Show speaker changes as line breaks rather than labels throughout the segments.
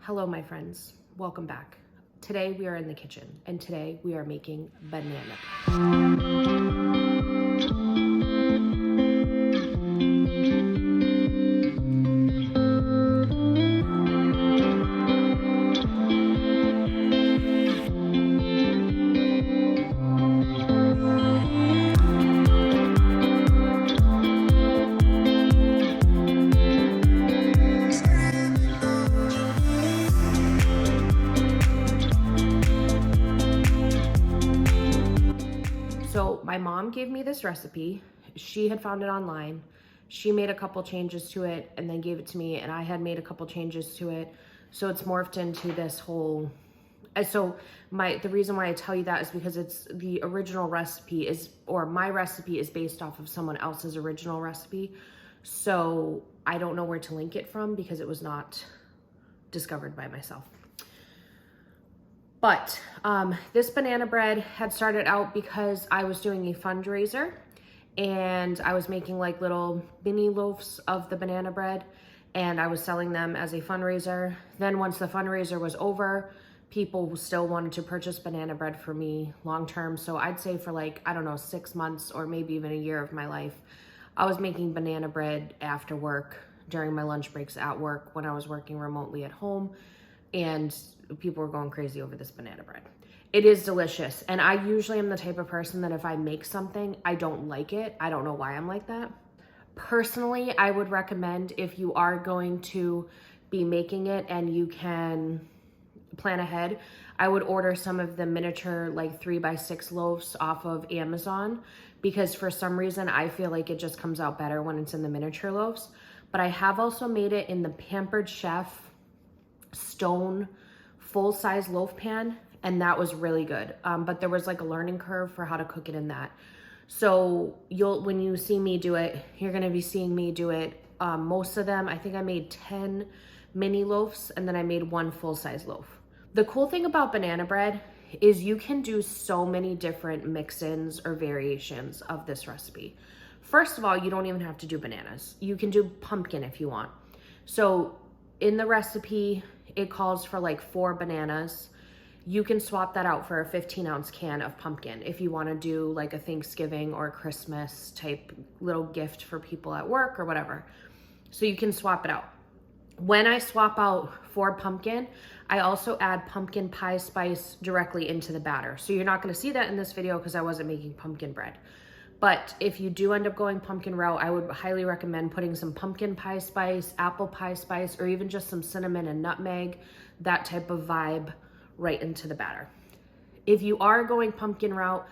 Hello, my friends. Welcome back. Today we are in the kitchen, and today we are making banana bread. So my mom gave me this recipe. She had found it online. She made a couple changes to it and then gave it to me, and I had made a couple changes to it. So it's morphed into this whole, the reason why I tell you that is because it's the original recipe my recipe is based off of someone else's original recipe. So I don't know where to link it from because it was not discovered by myself. But this banana bread had started out because I was doing a fundraiser and I was making like little mini loaves of the banana bread and I was selling them as a fundraiser. Then once the fundraiser was over, people still wanted to purchase banana bread for me long term. So I'd say for like, I don't know, 6 months or maybe even a year of my life, I was making banana bread after work, during my lunch breaks at work, when I was working remotely at home. And people were going crazy over this banana bread. It is delicious. And I usually am the type of person that if I make something, I don't like it. I don't know why I'm like that. Personally, I would recommend if you are going to be making it and you can plan ahead, I would order some of the miniature like 3x6 loaves off of Amazon because for some reason I feel like it just comes out better when it's in the miniature loaves. But I have also made it in the Pampered Chef stone full-size loaf pan, and that was really good. But there was like a learning curve for how to cook it in that. So when you see me do it, you're gonna be seeing me do it. Most of them, I think I made 10 mini loaves and then I made one full-size loaf. The cool thing about banana bread is you can do so many different mix-ins or variations of this recipe. First of all, you don't even have to do bananas. You can do pumpkin if you want. So in the recipe, it calls for like 4 bananas. You can swap that out for a 15-ounce can of pumpkin if you want to do like a Thanksgiving or Christmas type little gift for people at work or whatever. So you can swap it out. When I swap out for pumpkin, I also add pumpkin pie spice directly into the batter. So you're not going to see that in this video because I wasn't making pumpkin bread. But if you do end up going pumpkin route, I would highly recommend putting some pumpkin pie spice, apple pie spice, or even just some cinnamon and nutmeg, that type of vibe right into the batter. If you are going pumpkin route,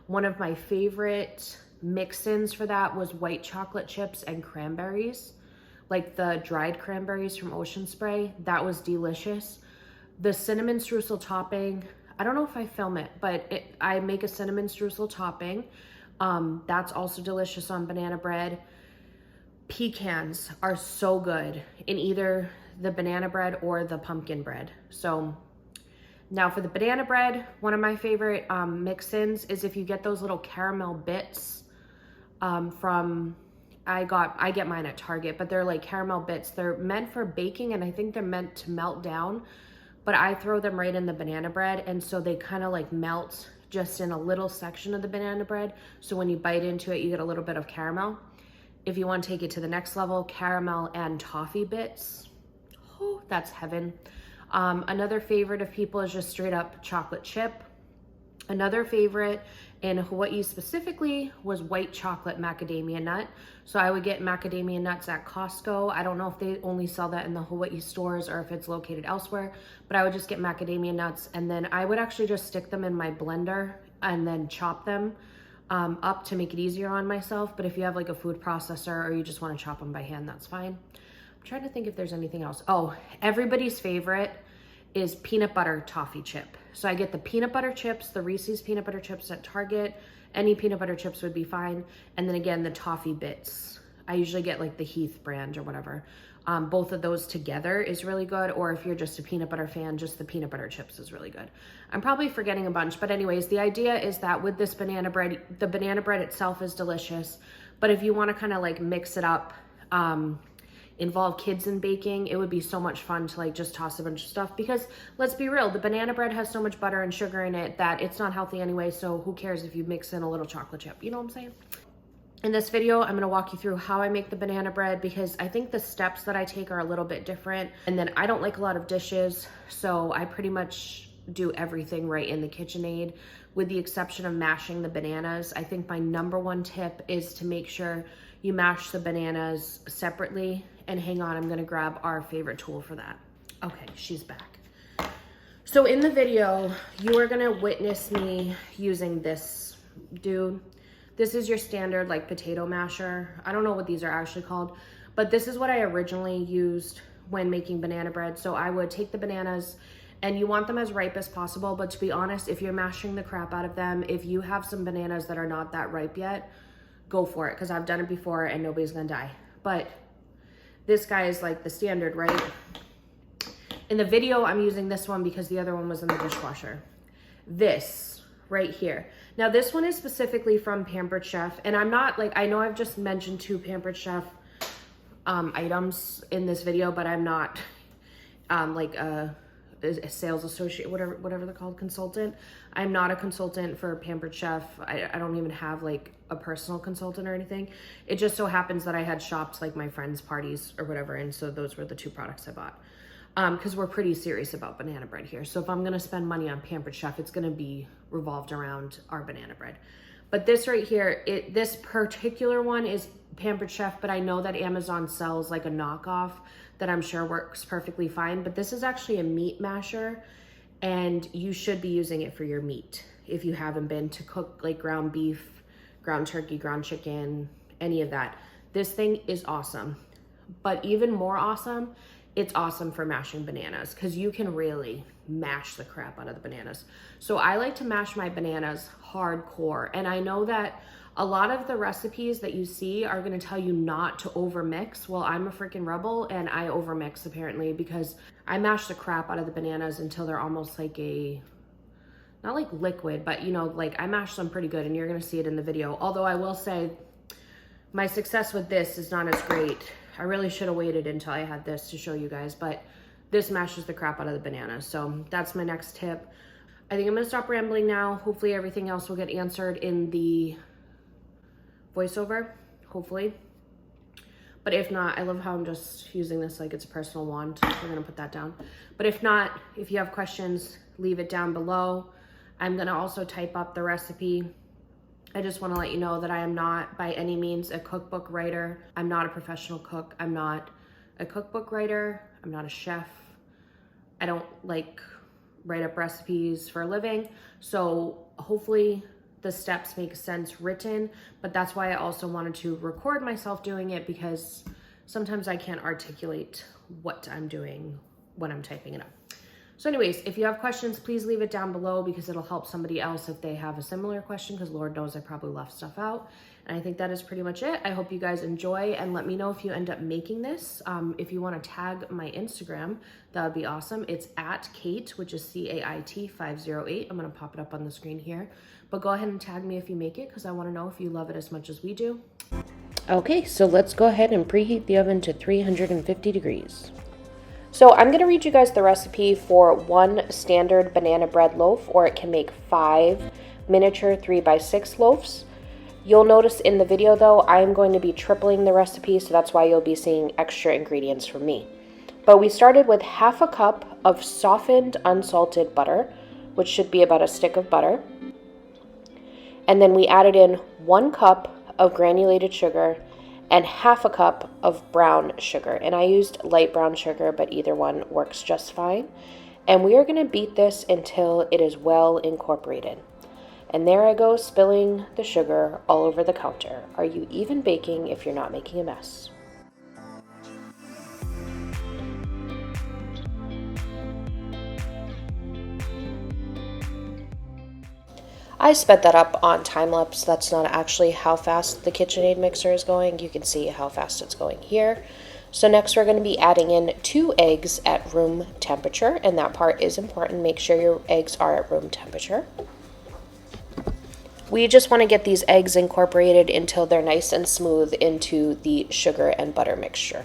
one of my favorite mix-ins for that was white chocolate chips and cranberries, like the dried cranberries from Ocean Spray. That was delicious. The cinnamon streusel topping, I don't know if I film it, but I make a cinnamon streusel topping. That's also delicious on banana bread. Pecans are so good in either the banana bread or the pumpkin bread. So now for the banana bread, one of my favorite mix-ins is if you get those little caramel bits I get mine at Target, but they're like caramel bits. They're meant for baking and I think they're meant to melt down, but I throw them right in the banana bread and so they kind of like melt just in a little section of the banana bread. So when you bite into it, you get a little bit of caramel. If you want to take it to the next level, caramel and toffee bits. Oh, that's heaven. Another favorite of people is just straight up chocolate chip. Another favorite in Hawaii specifically was white chocolate macadamia nut. So I would get macadamia nuts at Costco. I don't know if they only sell that in the Hawaii stores or if it's located elsewhere, but I would just get macadamia nuts and then I would actually just stick them in my blender and then chop them up to make it easier on myself. But if you have like a food processor or you just want to chop them by hand, that's fine. I'm trying to think if there's anything else. Oh, everybody's favorite is peanut butter toffee chip. So I get the peanut butter chips, the Reese's peanut butter chips at Target. Any peanut butter chips would be fine. And then again, the toffee bits. I usually get like the Heath brand or whatever. Both of those together is really good. Or if you're just a peanut butter fan, just the peanut butter chips is really good. I'm probably forgetting a bunch, but anyways, the idea is that with this banana bread, the banana bread itself is delicious. But if you want to kind of like mix it up, involve kids in baking, it would be so much fun to like just toss a bunch of stuff, because let's be real, the banana bread has so much butter and sugar in it that it's not healthy anyway, so who cares if you mix in a little chocolate chip, you know what I'm saying? In this video, I'm gonna walk you through how I make the banana bread, because I think the steps that I take are a little bit different, and then I don't like a lot of dishes, so I pretty much do everything right in the KitchenAid, with the exception of mashing the bananas. I think my #1 tip is to make sure you mash the bananas separately. And hang on, I'm gonna grab our favorite tool for that. Okay, she's back. So in the video, you are gonna witness me using this dude. This is your standard like potato masher. I don't know what these are actually called, but this is what I originally used when making banana bread. So I would take the bananas, and you want them as ripe as possible, but to be honest, if you're mashing the crap out of them, if you have some bananas that are not that ripe yet, go for it, because I've done it before and nobody's gonna die. But this guy is like the standard, right? In the video, I'm using this one because the other one was in the dishwasher. This right here. Now this one is specifically from Pampered Chef, and I'm not like, I know I've just mentioned 2 Pampered Chef items in this video, but I'm not like a sales associate, whatever they're called, consultant. I'm not a consultant for Pampered Chef. I don't even have like a personal consultant or anything. It just so happens that I had shopped like my friends' parties or whatever, and so those were the 2 products I bought. Because we're pretty serious about banana bread here. So if I'm gonna spend money on Pampered Chef, it's gonna be revolved around our banana bread. But this right here, this particular one is Pampered Chef, but I know that Amazon sells like a knockoff that I'm sure works perfectly fine. But this is actually a meat masher, and you should be using it for your meat if you haven't been, to cook like ground beef, ground turkey, ground chicken, any of that. This thing is awesome. But even more awesome, it's awesome for mashing bananas, because you can really mash the crap out of the bananas. So I like to mash my bananas hardcore, and I know that a lot of the recipes that you see are gonna tell you not to overmix. Well, I'm a freaking rebel, and I overmix apparently, because I mash the crap out of the bananas until they're almost like a, not like liquid, but you know, like I mash them pretty good, and you're gonna see it in the video. Although I will say, my success with this is not as great. I really should have waited until I had this to show you guys, but this mashes the crap out of the bananas. So that's my next tip. I think I'm gonna stop rambling now. Hopefully everything else will get answered in the voiceover, hopefully. But if not, I love how I'm just using this like it's a personal wand. We're gonna put that down. But if not, if you have questions, leave it down below. I'm gonna also type up the recipe. I just want to let you know that I am not by any means a cookbook writer. I'm not a professional cook. I'm not a cookbook writer. I'm not a chef. I don't like write up recipes for a living. So hopefully the steps make sense written, but that's why I also wanted to record myself doing it, because sometimes I can't articulate what I'm doing when I'm typing it up. So anyways, if you have questions, please leave it down below, because it'll help somebody else if they have a similar question, because Lord knows I probably left stuff out. And I think that is pretty much it. I hope you guys enjoy, and let me know if you end up making this. If you want to tag my Instagram, that would be awesome. It's at Kate, which is CAIT 508. I'm going to pop it up on the screen here. But go ahead and tag me if you make it, because I want to know if you love it as much as we do. Okay, so let's go ahead and preheat the oven to 350 degrees. So I'm going to read you guys the recipe for 1 standard banana bread loaf, or it can make 5 miniature 3x6 loaves. You'll notice in the video though, I'm going to be tripling the recipe, so that's why you'll be seeing extra ingredients from me. But we started with 1/2 cup of softened unsalted butter, which should be about a stick of butter. And then we added in 1 cup of granulated sugar and 1/2 cup of brown sugar. And I used light brown sugar, but either one works just fine. And we are going to beat this until it is well incorporated. And there I go, spilling the sugar all over the counter. Are you even baking if you're not making a mess? I sped that up on time lapse. That's not actually how fast the KitchenAid mixer is going. You can see how fast it's going here. So next we're going to be adding in 2 eggs at room temperature, and that part is important. Make sure your eggs are at room temperature. We just want to get these eggs incorporated until they're nice and smooth into the sugar and butter mixture.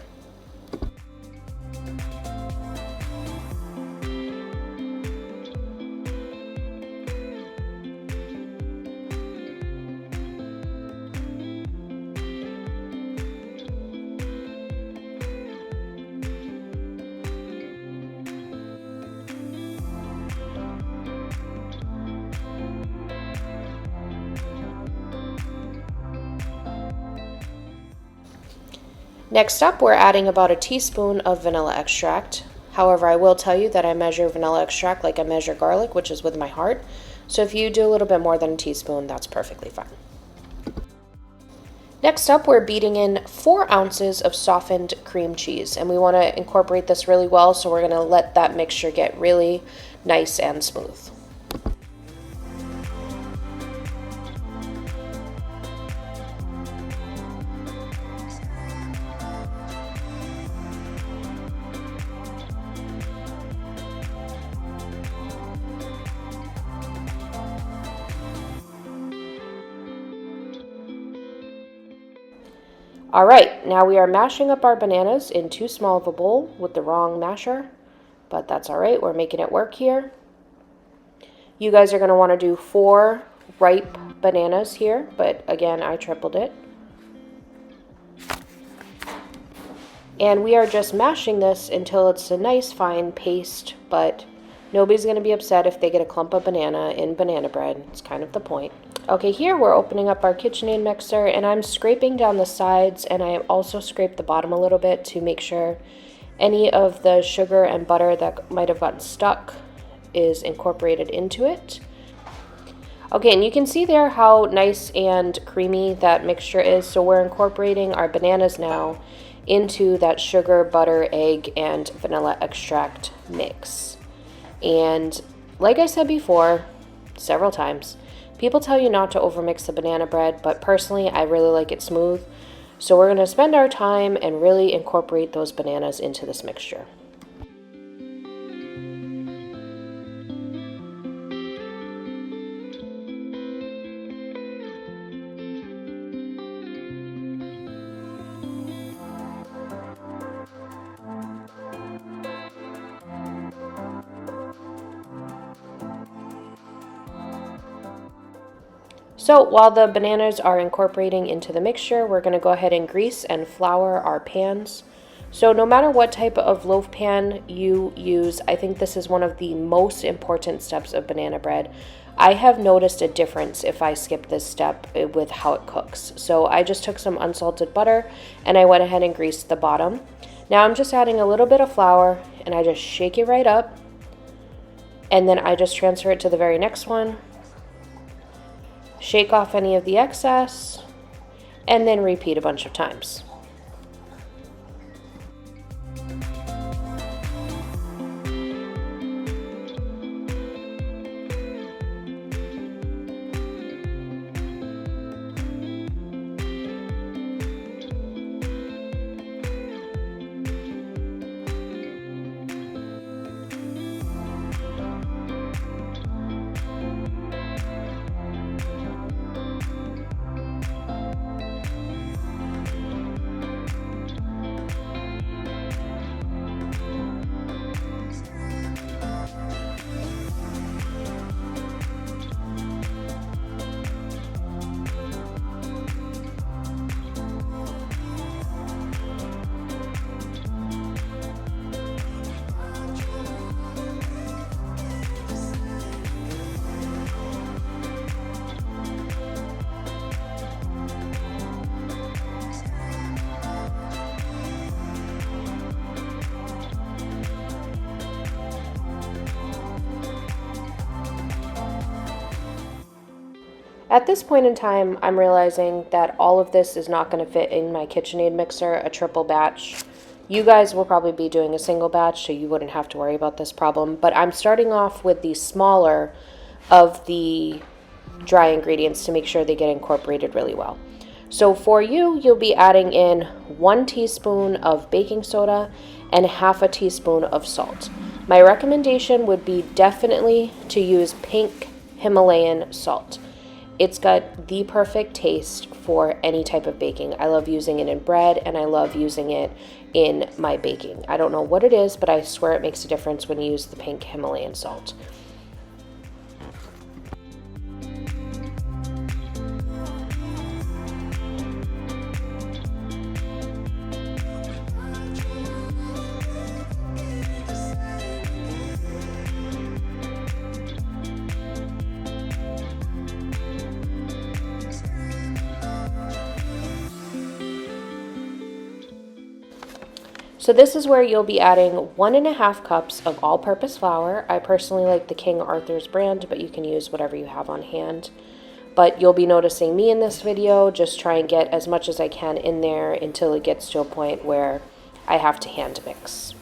Next up, we're adding about a teaspoon of vanilla extract. However, I will tell you that I measure vanilla extract like I measure garlic, which is with my heart. So if you do a little bit more than a teaspoon, that's perfectly fine. Next up, we're beating in 4 ounces of softened cream cheese, and we want to incorporate this really well, so we're going to let that mixture get really nice and smooth. All right, now we are mashing up our bananas in too small of a bowl with the wrong masher, but that's all right, we're making it work here. You guys are going to want to do 4 ripe bananas here, but again, I tripled it. And we are just mashing this until it's a nice fine paste, but nobody's going to be upset if they get a clump of banana in banana bread. It's kind of the point. Okay, here we're opening up our KitchenAid mixer, and I'm scraping down the sides, and I also scraped the bottom a little bit to make sure any of the sugar and butter that might have gotten stuck is incorporated into it. Okay, and you can see there how nice and creamy that mixture is. So we're incorporating our bananas now into that sugar, butter, egg, and vanilla extract mix. And like I said before, several times, people tell you not to overmix the banana bread, but personally, I really like it smooth. So we're going to spend our time and really incorporate those bananas into this mixture. So while the bananas are incorporating into the mixture, we're going to go ahead and grease and flour our pans. So no matter what type of loaf pan you use, I think this is one of the most important steps of banana bread. I have noticed a difference if I skip this step with how it cooks. So I just took some unsalted butter and I went ahead and greased the bottom. Now I'm just adding a little bit of flour and I just shake it right up. And then I just transfer it to the very next one. Shake off any of the excess, and then repeat a bunch of times. At this point in time, I'm realizing that all of this is not going to fit in my KitchenAid mixer, a triple batch. You guys will probably be doing a single batch, so you wouldn't have to worry about this problem. But I'm starting off with the smaller of the dry ingredients to make sure they get incorporated really well. So for you, you'll be adding in 1 teaspoon of baking soda and half a teaspoon of salt. My recommendation would be definitely to use pink Himalayan salt. It's got the perfect taste for any type of baking. I love using it in bread and I love using it in my baking. I don't know what it is, but I swear it makes a difference when you use the pink Himalayan salt. So this is where you'll be adding 1.5 cups of all-purpose flour. I personally like the King Arthur's brand, but you can use whatever you have on hand. But you'll be noticing me in this video just try and get as much as I can in there until it gets to a point where I have to hand mix.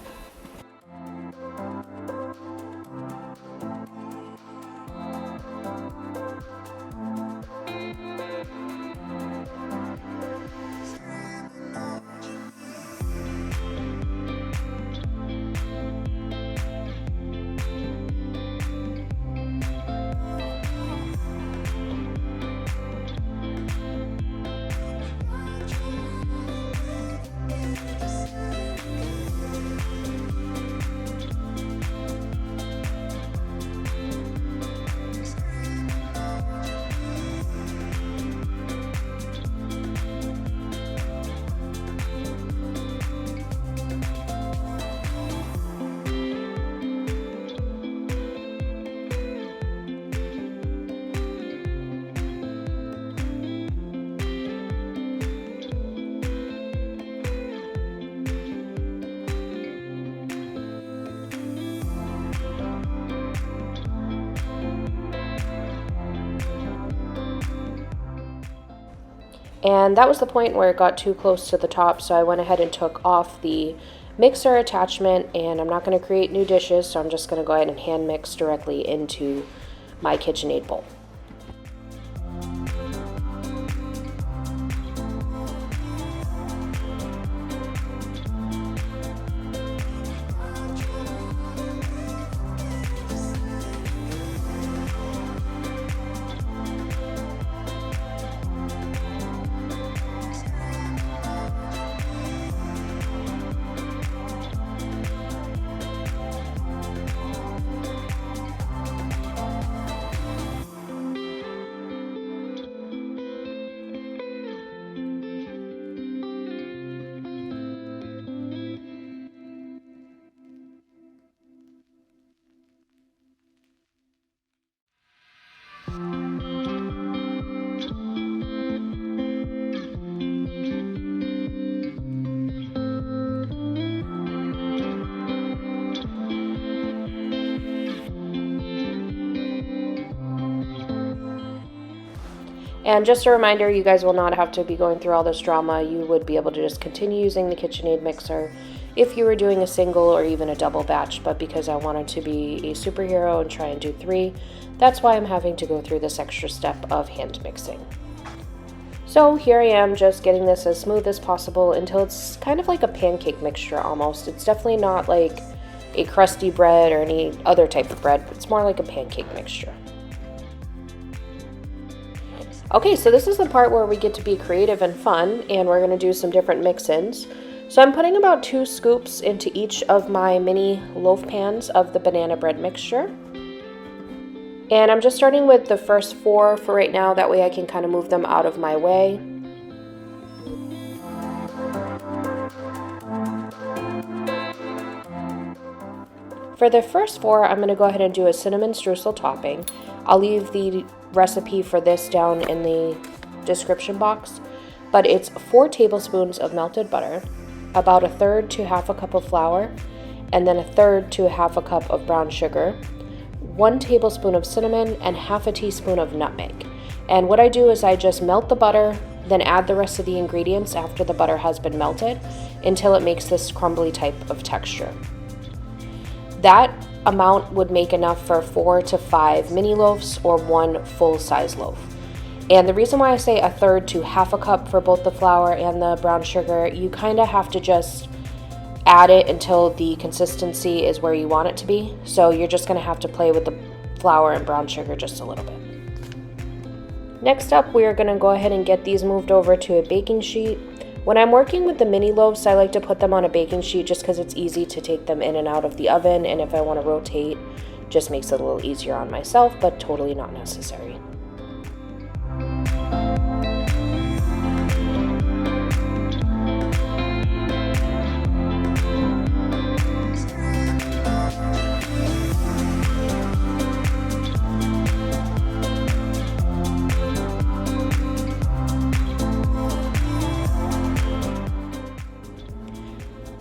And that was the point where it got too close to the top, so I went ahead and took off the mixer attachment, and I'm not going to create new dishes, so I'm just going to go ahead and hand mix directly into my KitchenAid bowl. And just a reminder, you guys will not have to be going through all this drama. You would be able to just continue using the KitchenAid mixer if you were doing a single or even a double batch, but because I wanted to be a superhero and try and do 3, that's why I'm having to go through this extra step of hand mixing. So here I am just getting this as smooth as possible until it's kind of like a pancake mixture almost. It's definitely not like a crusty bread or any other type of bread, but it's more like a pancake mixture. Okay, so this is the part where we get to be creative and fun, and we're going to do some different mix-ins. So I'm putting about 2 scoops into each of my mini loaf pans of the banana bread mixture. And I'm just starting with the first 4 for right now, that way I can kind of move them out of my way. For the first 4, I'm going to go ahead and do a cinnamon streusel topping. I'll leave the recipe for this down in the description box, but it's 4 tablespoons of melted butter, about 1/3 to 1/2 cup of flour, and then 1/3 to 1/2 cup of brown sugar, 1 tablespoon of cinnamon, and 1/2 teaspoon of nutmeg. And what I do is I just melt the butter, then add the rest of the ingredients after the butter has been melted until it makes this crumbly type of texture. That amount would make enough for 4 to 5 mini loaves or 1 full-size loaf. And the reason why I say 1/3 to 1/2 cup for both the flour and the brown sugar, you kind of have to just add it until the consistency is where you want it to be. So you're just going to have to play with the flour and brown sugar just a little bit. Next up, we are going to go ahead and get these moved over to a baking sheet. When I'm working with the mini loaves, I like to put them on a baking sheet just because it's easy to take them in and out of the oven, and if I want to rotate, just makes it a little easier on myself, but totally not necessary.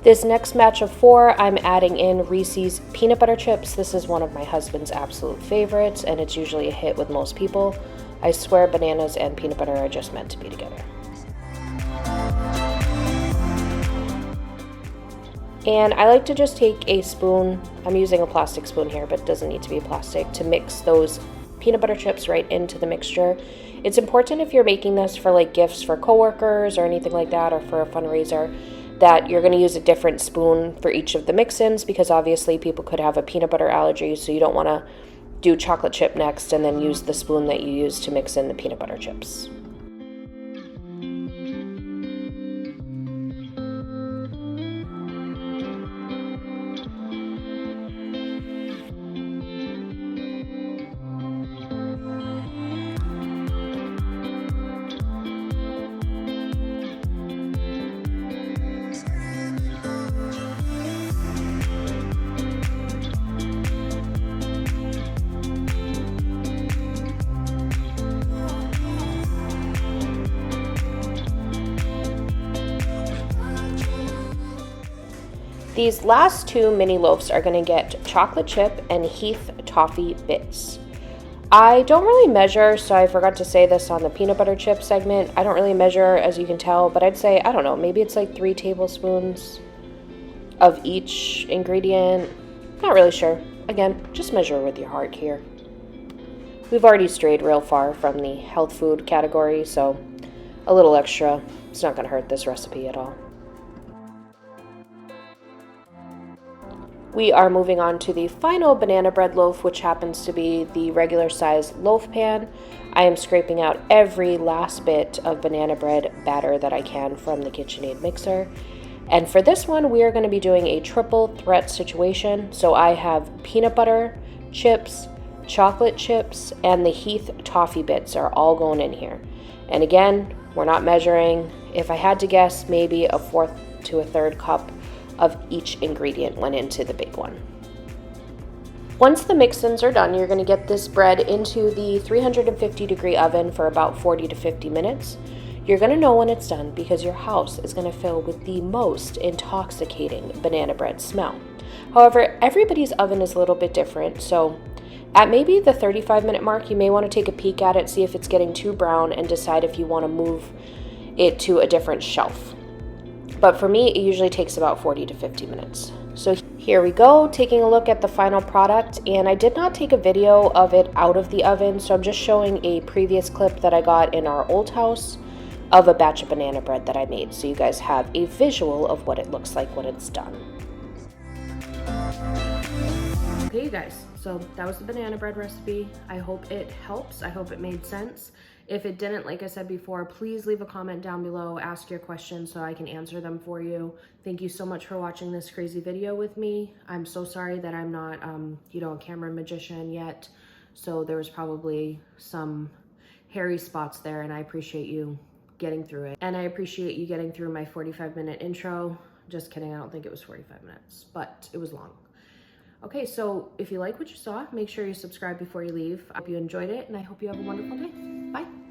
This next batch of 4, I'm adding in Reese's peanut butter chips. This is one of my husband's absolute favorites, and it's usually a hit with most people. I swear bananas and peanut butter are just meant to be together. And I like to just take a spoon, I'm using a plastic spoon here, but it doesn't need to be plastic, to mix those peanut butter chips right into the mixture. It's important if you're making this for like gifts for coworkers or anything like that, or for a fundraiser, that you're going to use a different spoon for each of the mix-ins, because obviously people could have a peanut butter allergy, so you don't want to do chocolate chip next and then use the spoon that you use to mix in the peanut butter chips. These last 2 mini loaves are going to get chocolate chip and Heath toffee bits. I don't really measure, so I forgot to say this on the peanut butter chip segment. I don't really measure, as you can tell, but I'd say, I don't know, maybe it's like 3 tablespoons of each ingredient. Not really sure. Again, just measure with your heart here. We've already strayed real far from the health food category, so a little extra, it's not going to hurt this recipe at all. We are moving on to the final banana bread loaf, which happens to be the regular size loaf pan. I am scraping out every last bit of banana bread batter that I can from the KitchenAid mixer. And for this one, we are going to be doing a triple threat situation. So I have peanut butter, chips, chocolate chips, and the Heath toffee bits are all going in here. And again, we're not measuring. If I had to guess, maybe a 1/4 to a 1/3 cup of each ingredient went into the big one. Once the mix-ins are done, you're going to get this bread into the 350-degree oven for about 40 to 50 minutes. You're going to know when it's done because your house is going to fill with the most intoxicating banana bread smell. However, everybody's oven is a little bit different, so at maybe the 35-minute mark, you may want to take a peek at it, see if it's getting too brown, and decide if you want to move it to a different shelf. But for me, it usually takes about 40 to 50 minutes. So here we go, taking a look at the final product, and I did not take a video of it out of the oven, so I'm just showing a previous clip that I got in our old house of a batch of banana bread that I made, so you guys have a visual of what it looks like when it's done. Okay, you guys, so that was the banana bread recipe. I hope it helps. I hope it made sense. If it didn't, like I said before, please leave a comment down below, ask your questions so I can answer them for you. Thank you so much for watching this crazy video with me. I'm so sorry that I'm not, a camera magician yet. So there was probably some hairy spots there, and I appreciate you getting through it. And I appreciate you getting through my 45-minute intro. Just kidding, I don't think it was 45 minutes, but it was long. Okay, so if you like what you saw, make sure you subscribe before you leave. I hope you enjoyed it, and I hope you have a wonderful day. Bye.